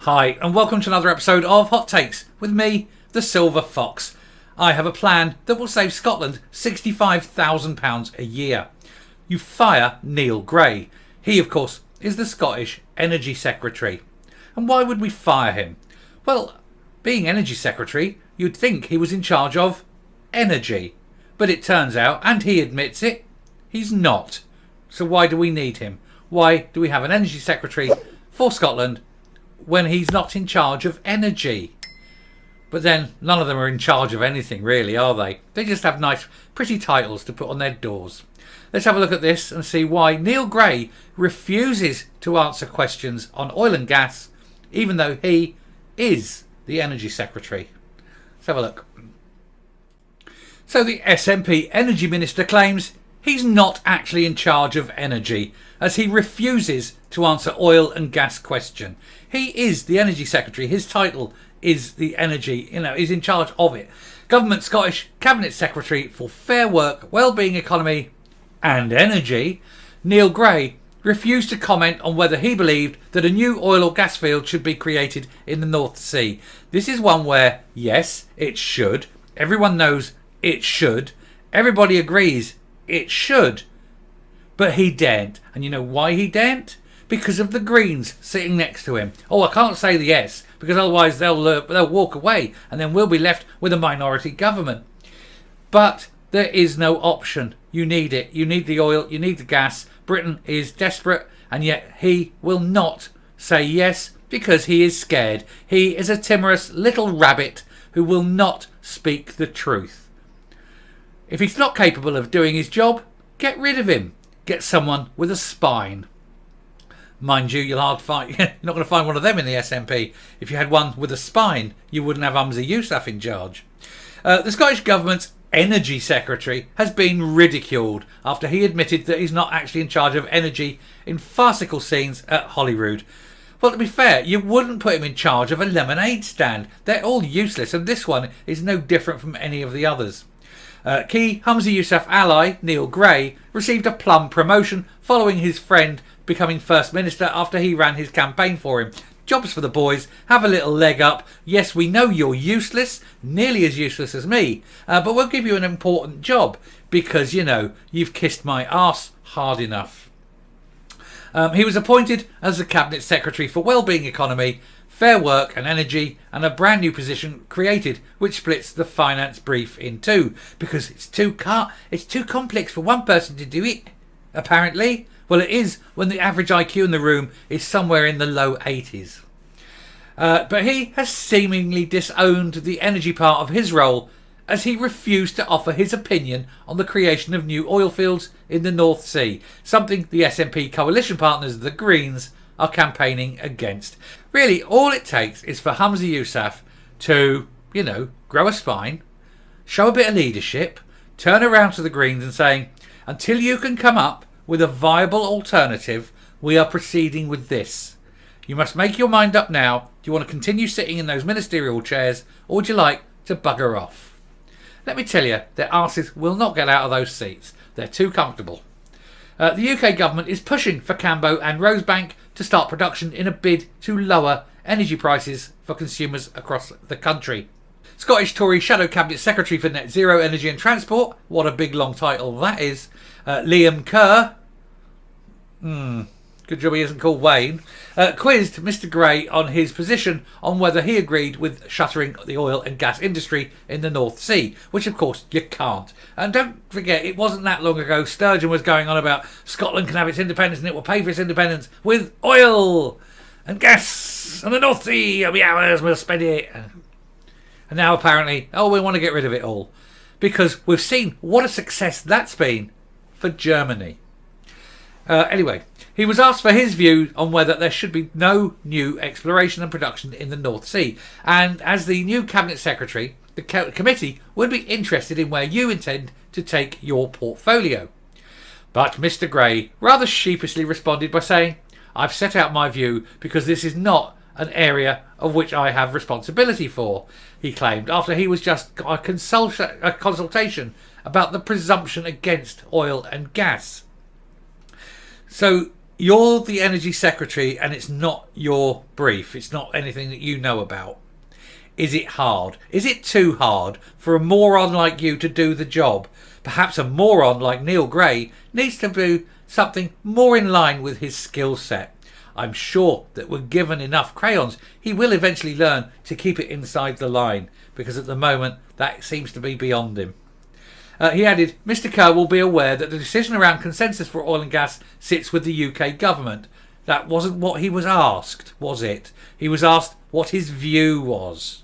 Hi, and welcome to another episode of Hot Takes with me, the Silver Fox. I have a plan that will save Scotland £65,000 a year. You fire Neil Gray. He, of course, is the Scottish Energy Secretary. And why would we fire him? Well, being Energy Secretary, you'd think he was in charge of energy. But it turns out, and he admits it, he's not. So why do we need him? Why do we have an Energy Secretary for Scotland when he's not in charge of energy? But then none of them are in charge of anything, really, are they? They just have nice, pretty titles to put on their doors. Let's have a look at this and see why Neil Gray refuses to answer questions on oil and gas, even though he is the Energy Secretary. Let's have a look. So the SNP Energy Minister claims he's not actually in charge of energy, as he refuses to answer oil and gas question. He is the Energy Secretary. His title is the energy, he's in charge of it. Government Scottish Cabinet Secretary for Fair Work, Wellbeing Economy and Energy, Neil Gray, refused to comment on whether he believed that a new oil or gas field should be created in the North Sea. This is one where, yes, it should. Everyone knows it should. Everybody agrees it should. But he daren't. And you know why he daren't? Because of the Greens sitting next to him. Oh, I can't say the yes, because otherwise they'll walk away and then we'll be left with a minority government. But there is no option. You need it. You need the oil. You need the gas. Britain is desperate, and yet he will not say yes because he is scared. He is a timorous little rabbit who will not speak the truth. If he's not capable of doing his job, get rid of him. Get someone with a spine. Mind you, you're not going to find one of them in the SNP. If you had one with a spine, you wouldn't have Humza Yousaf in charge. The Scottish Government's Energy Secretary has been ridiculed after he admitted that he's not actually in charge of energy in farcical scenes at Holyrood. Well, to be fair, you wouldn't put him in charge of a lemonade stand. They're all useless, and this one is no different from any of the others. Key Humza Yousaf ally Neil Gray received a plum promotion following his friend becoming First Minister after he ran his campaign for him. Jobs for the boys, have a little leg up. Yes, we know you're useless, nearly as useless as me, but we'll give you an important job because, you've kissed my arse hard enough. He was appointed as the Cabinet Secretary for Wellbeing Economy, Fair Work and Energy, and a brand new position created which splits the finance brief in two because it's too complex for one person to do it, apparently. Well, it is when the average IQ in the room is somewhere in the low 80s. But he has seemingly disowned the energy part of his role as he refused to offer his opinion on the creation of new oil fields in the North Sea, something the SNP coalition partners, the Greens, are campaigning against. Really, all it takes is for Humza Yousaf to, grow a spine, show a bit of leadership, turn around to the Greens and saying, until you can come up with a viable alternative, we are proceeding with this. You must make your mind up now. Do you want to continue sitting in those ministerial chairs, or would you like to bugger off? Let me tell you, their arses will not get out of those seats. They're too comfortable. The UK government is pushing for Cambo and Rosebank to start production in a bid to lower energy prices for consumers across the country. Scottish Tory Shadow Cabinet Secretary for Net Zero Energy and Transport, what a big long title that is, Liam Kerr, good job he isn't called Wayne, quizzed Mr Gray on his position on whether he agreed with shuttering the oil and gas industry in the North Sea, which of course you can't. And don't forget, it wasn't that long ago Sturgeon was going on about Scotland can have its independence and it will pay for its independence with oil and gas and the North Sea will be ours, we'll spend it. And now apparently, we want to get rid of it all. Because we've seen what a success that's been for Germany. Anyway, he was asked for his view on whether there should be no new exploration and production in the North Sea. And as the new Cabinet Secretary, the committee would be interested in where you intend to take your portfolio. But Mr Gray rather sheepishly responded by saying, I've set out my view because this is not an area of which I have responsibility for, he claimed, after he was just a consultation about the presumption against oil and gas. So You're the Energy Secretary and it's not your brief. It's not anything that you know about. Is it hard? Is it too hard for a moron like you to do the job? Perhaps a moron like Neil Gray needs to do something more in line with his skill set. I'm sure that when given enough crayons, he will eventually learn to keep it inside the line, because at the moment that seems to be beyond him. He added, Mr Kerr will be aware that the decision around consensus for oil and gas sits with the UK government. That wasn't what he was asked, was it? He was asked what his view was.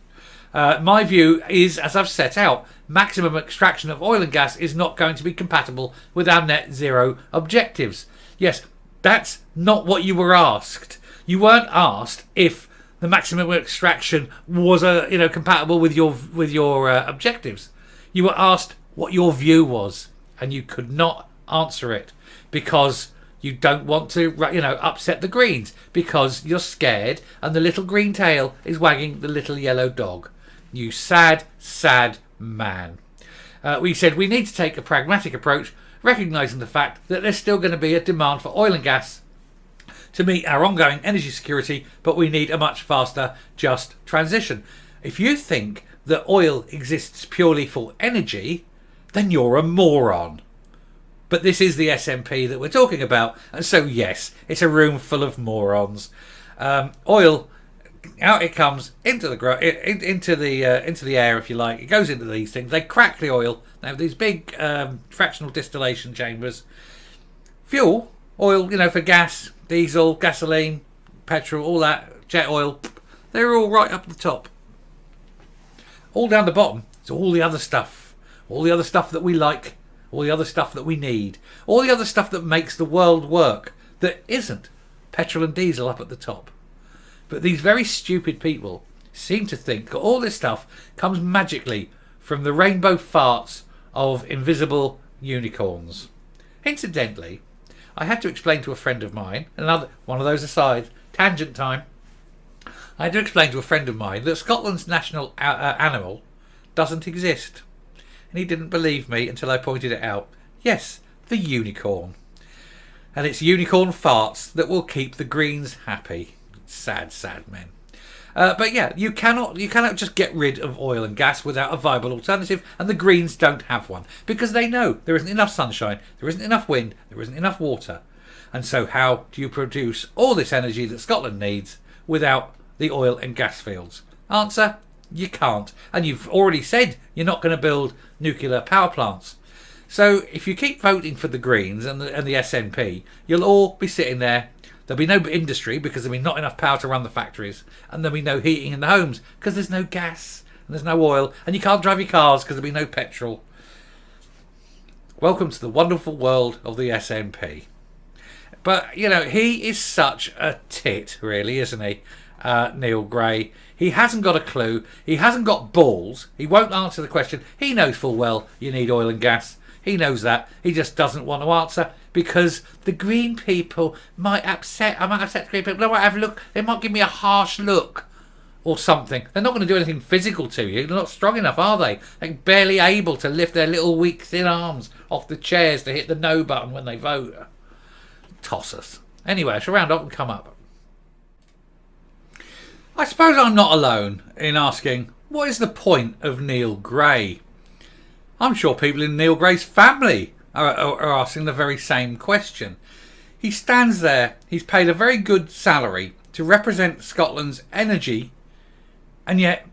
My view is, as I've set out, maximum extraction of oil and gas is not going to be compatible with our net zero objectives. Yes, that's not what you were asked. You weren't asked if the maximum extraction was compatible with your objectives. You were asked what your view was, and you could not answer it because you don't want to, upset the Greens, because you're scared and the little green tail is wagging the little yellow dog. You sad, sad man. We said we need to take a pragmatic approach, recognising the fact that there's still going to be a demand for oil and gas to meet our ongoing energy security, but we need a much faster, just transition. If you think that oil exists purely for energy, then you're a moron. But this is the SNP that we're talking about, and so yes, it's a room full of morons. Oil, out it comes into the air, if you like. It goes into these things. They crack the oil. They have these big fractional distillation chambers. Fuel, oil, for gas, diesel, gasoline, petrol, all that, jet oil. They're all right up the top. All down the bottom, it's all the other stuff. All the other stuff that we like, all the other stuff that we need, all the other stuff that makes the world work, that isn't petrol and diesel up at the top. But these very stupid people seem to think that all this stuff comes magically from the rainbow farts of invisible unicorns. Incidentally, I had to explain to a friend of mine, another one of those aside, tangent time. I had to explain to a friend of mine that Scotland's national animal doesn't exist. And he didn't believe me until I pointed it out. Yes, the unicorn. And it's unicorn farts that will keep the Greens happy. Sad, sad men. But yeah, you cannot just get rid of oil and gas without a viable alternative, and the Greens don't have one, because they know there isn't enough sunshine, there isn't enough wind, there isn't enough water. And so how do you produce all this energy that Scotland needs without the oil and gas fields? Answer, you can't. And you've already said you're not going to build nuclear power plants. So if you keep voting for the Greens and the SNP, you'll all be sitting there. There'll be no industry because there'll be not enough power to run the factories, and there'll be no heating in the homes because there's no gas and there's no oil, and you can't drive your cars because there'll be no petrol. Welcome to the wonderful world of the SNP. But, he is such a tit, really, isn't he? Neil Gray. He hasn't got a clue. He hasn't got balls. He won't answer the question. He knows full well you need oil and gas. He knows that. He just doesn't want to answer because the green people might upset. I might upset the green people. They might have a look. They might give me a harsh look or something. They're not going to do anything physical to you. They're not strong enough, are they? They're barely able to lift their little weak thin arms off the chairs to hit the no button when they vote. Toss us. Anyway, I shall round up and come up. I suppose I'm not alone in asking, what is the point of Neil Gray? I'm sure people in Neil Gray's family are asking the very same question. He stands there, he's paid a very good salary to represent Scotland's energy, and yet,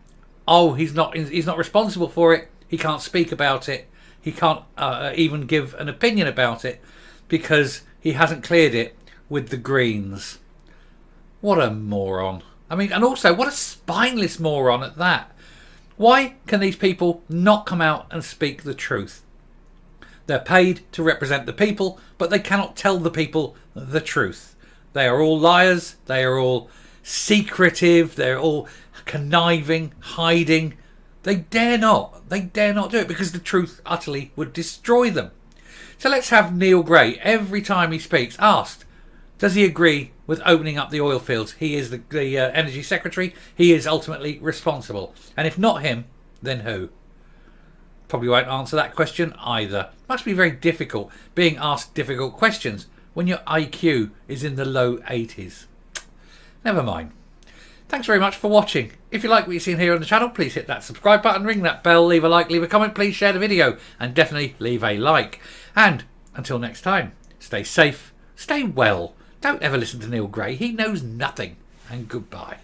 he's not responsible for it. He can't speak about it. He can't even give an opinion about it because he hasn't cleared it with the Greens. What a moron. I mean, and also, what a spineless moron at that. Why can these people not come out and speak the truth? They're paid to represent the people, but they cannot tell the people the truth. They are all liars. They are all secretive. They're all conniving, hiding. They dare not do it because the truth utterly would destroy them. So let's have Neil Gray, every time he speaks, asked, does he agree with opening up the oil fields? He is the Energy Secretary. He is ultimately responsible. And if not him, then who? Probably won't answer that question either. Must be very difficult being asked difficult questions when your IQ is in the low 80s. Never mind. Thanks very much for watching. If you like what you've seen here on the channel, please hit that subscribe button, ring that bell, leave a like, leave a comment, please share the video, and definitely leave a like. And until next time, stay safe, stay well, don't ever listen to Neil Gray, he knows nothing, and goodbye.